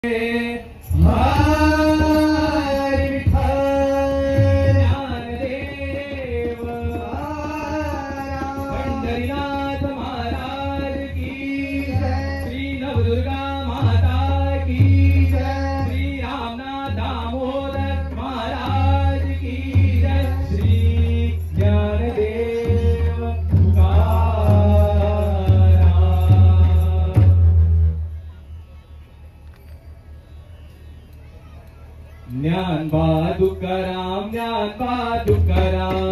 पंढरीनाथ महाराज की जय, श्री नवदुर्गा माता की जय, श्री रामनाथ दामोदर महाराज की जय, श्री ज्ञानदेव तुकाराम। ज्ञानबा तुकाराम, ज्ञानबा तुकाराम,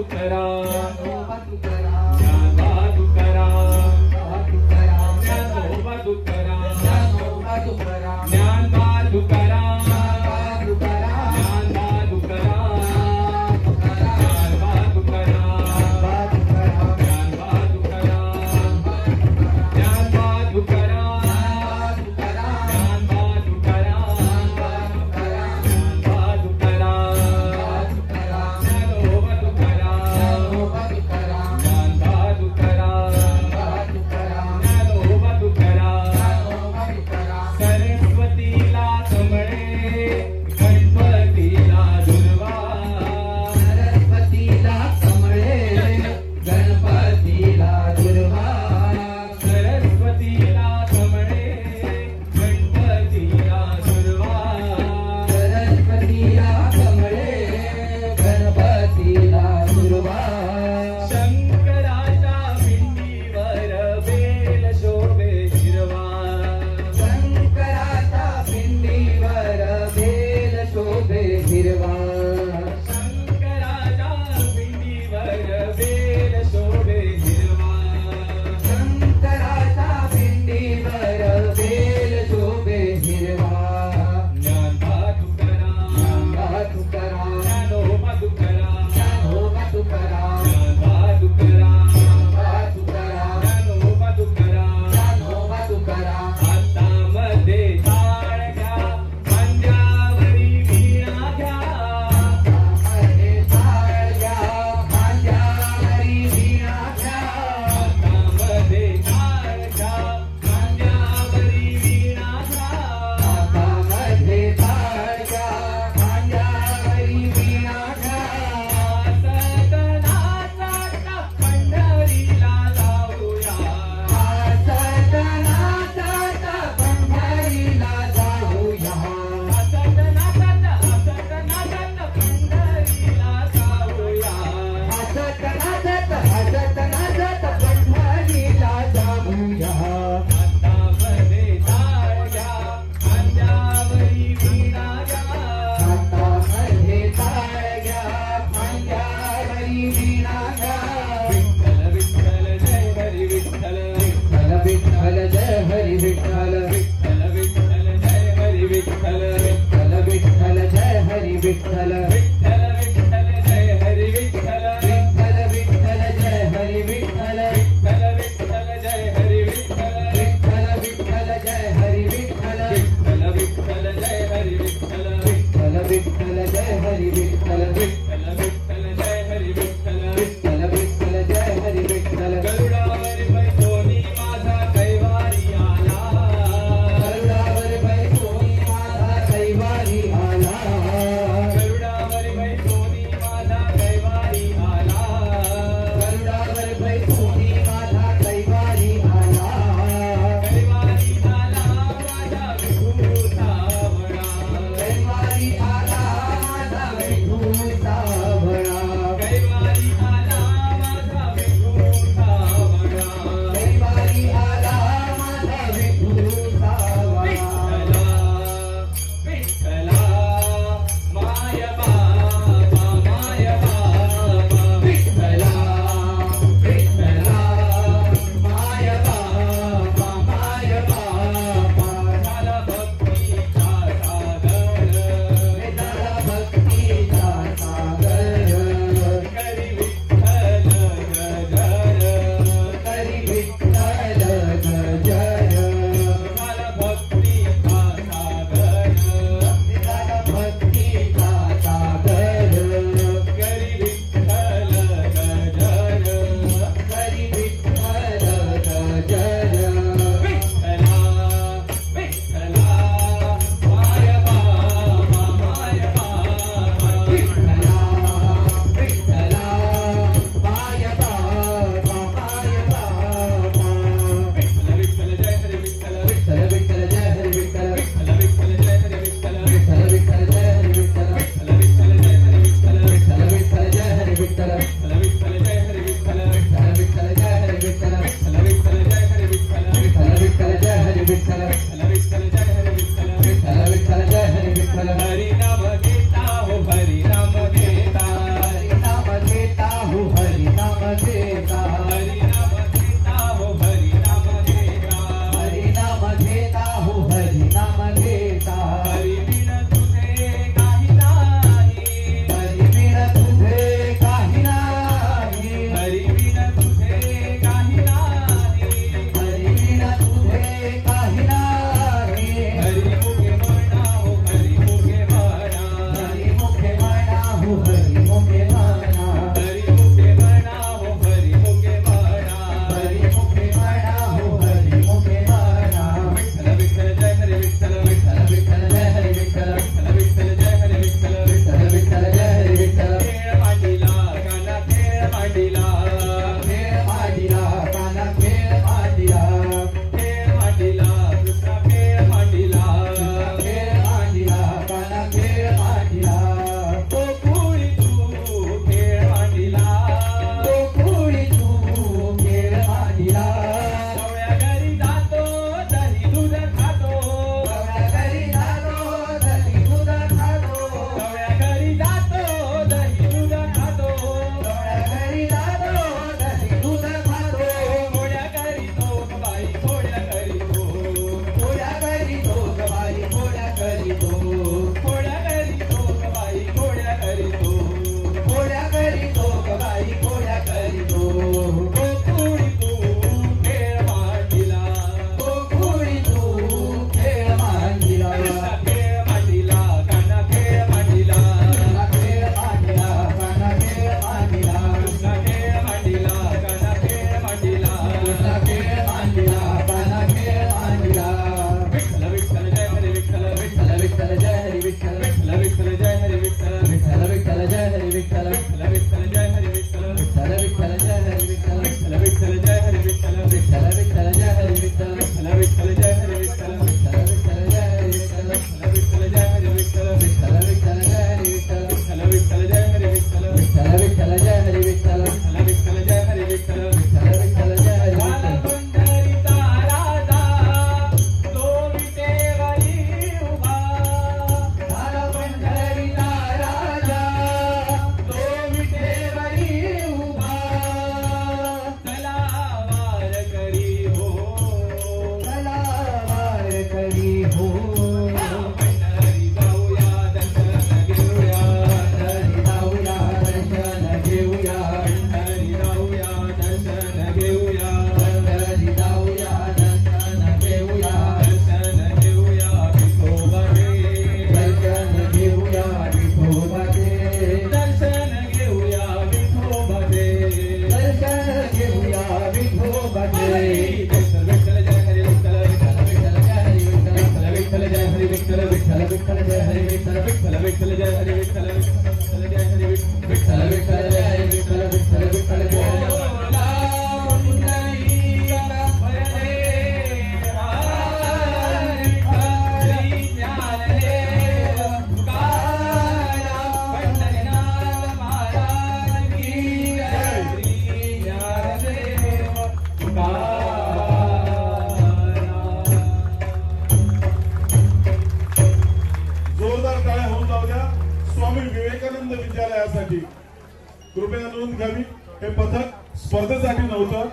Tukaram. विठ्ठल जय हरी विठ्ठल विठ्ठल विठ्ठल जय हरी विठ्ठल विठ्ठल विठ्ठल जय हरी विठ्ठल विठ्ठल विठ्ठल जय हरी विठ्ठल विठ्ठल विठ्ठल जय हरी विठ्ठल विठ्ठल विठ्ठल जय हरी विठ्ठल विठ्ठल विठ्ठल जय हरी विठ्ठल विठ्ठल विठ्ठल जय हरी विठ्ठल विठ्ठल विठ्ठल जय हरी विठ्ठल विठ्ठल विठ्ठल जय हरी विठ्ठल विठ्ठल विठ्ठल जय हरी विठ्ठल गरुडावर बैठोनी माझा कैवारी आला गरुडावर बैठोनी माझा कैवारी आला गरुडावर बैठोनी माझा कैवारी आला गरुडावर बैठोनी माझा कैवारी आला कैवारी आला माझा विठू सावळा कैवारी आला माझा विठू सावळा कैवारी आला माझा विठू सावळा कैवारी आला माझा विठू सावळा विठ्ठला माय बाबा माय बाबा विठ्ठला विठ्ठला माय बाबा माय बाबा झाला भक्तीचा सागर वेदाला भक्तीचा सागर करी विठ्ठल गजर करी विठ्ठल गजर झाला भक्तीचा सागर वेदाला भक्तीचा सागर करी विठ्ठल गजर करी विठ्ठल गजर विठ्ठला विठ्ठला माय बाबा माय बाबा विठ्ठला विठ्ठला माय बाबा माय बाबा विठ्ठल विठ्ठल जय हरी विठ्ठल विठ्ठल विठ्ठल जय हरी विठ्ठल विठ्ठल विठ्ठल जय हरी विठ्ठल विठ्ठल विठ्ठल जय हरी विठ्ठल विठ्ठल विठ्ठल जय हरी विठ्ठल विठ्ठल विठ्ठल जय हरी विठ्ठल विठ्ठल विठ्ठल जय हरी विठ्ठल विठ्ठल विठ्ठल जय हरी विठ्ठल विठ्ठल विठ्ठल जय हरी विठ्ठल विठ्ठल विठ्ठल जय हरी विठ्ठल विठ्ठल विठ्ठल जय हरी विठ्ठल विठ्ठल विठ्ठल जय हरी विठ्ठल हरी नाम घेता हो हरी नाम घेता हरी नाम घेता हो हरी नाम घेता हरी नाम घेता हो हरी नाम घेता हरी नाम घेता हो हरी नाम घेता हरी बिन तुझे काही नाही हरी बिन तुझे काही नाही हरी बिन तुझे काही नाही हरी बिन तुझे काही नाही हरी मुखे म्हणा हो हरी मुखे म्हणा हरी मुखे म्हणा हो हरी मुखे म्हणा हरी मुखे म्हणा हो हरी मुखे म्हणा हरी मुखे म्हणा हो हरी मुखे म्हणा विठ्ठल विठ्ठल जय हरी विठ्ठल विठ्ठल विठ्ठल जय हरी विठ्ठल विठ्ठल विठ्ठल जय हरी विठ्ठल विठ्ठल विठ्ठल जय हरी विठ्ठल खेळ मांडीला काना खेळ मांडीला खेळ मांडीला काना खेळ मांडीला खेळ मांडीला कृष्णा खेळ मांडीला खेळ मांडीला काना खेळ मांडीला तो कुळी तू खेळ मांडीला तो कुळी तू खेळ मांडीला गवळ्या घरी जातो दही दूध खातो गवळ्या घरी जातो दही दूध खातो गवळ्या घरी जातो दही दूध खातो गवळ्या घरी जातो दही दूध खातो थोड्या घरी तो बाई थोड्या घरी तो थोड्या घरी तो बाई थोड्या घरी तो थोड्या घरी तो बाई थोड्या घरी तो थोड्या घरी तो बाई थोड्या घरी तो तो कुळी तू खेळ मांडीला तो कुळी तू खेळ मांडीला कृष्णा खेळ मांडीला काना खेळ मांडीला खेळ मांडीला काना खेळ मांडीला कृष्णा खेळ मांडीला काना खेळ मांडीला कृष्णा खेळ मांडीला काना खेळ मांडीला विठ्ठल विठ्ठल जय हरी विठ्ठल विठ्ठल विठ्ठल जय हरी विठ्ठल विठ्ठल विठ्ठल जय हरी विठ्ठल विठ्ठल विठ्ठल जय हरी विठ्ठल विठ्ठल विठ्ठल जय हरी विठ्ठल विठ्ठल विठ्ठल जय हरी विठ्ठल विठ्ठल विठ्ठल जय हरी विठ्ठल विठ्ठल विठ्ठल जय हरी विठ्ठल विठ्ठल विठ्ठल जय हरी विठ्ठल विठ्ठल विठ्ठल जय हरी विठ्ठल विठ्ठल विठ्ठल जय हरी विठ्ठल विठ्ठल विठ्ठल जय हरी विठ्ठल विठ्ठल विठ्ठल जय हरी विठ्ठल विठ्ठल विठ्ठल जय हरी विठ्ठल विठ्ठल विठ्ठल जय हरी विठ्ठल विठ्ठल विठ्ठल जय हरी झाला विठ्ठल पंढरीचा राजा तो विटेवरी उभा झाला पंढरीचा राजा तो विटेवरी उभा चला वार करी हो विठ्ठल जय हरी विठ्ठल विठ्ठल जय हरी विठ्ठल विठ्ठल विठ्ठल जय हरी स्वामी विवेकानंद विद्यालयासाठी कृपया नोंद घ्यावी. हे पथक स्पर्धेसाठी नव्हतं.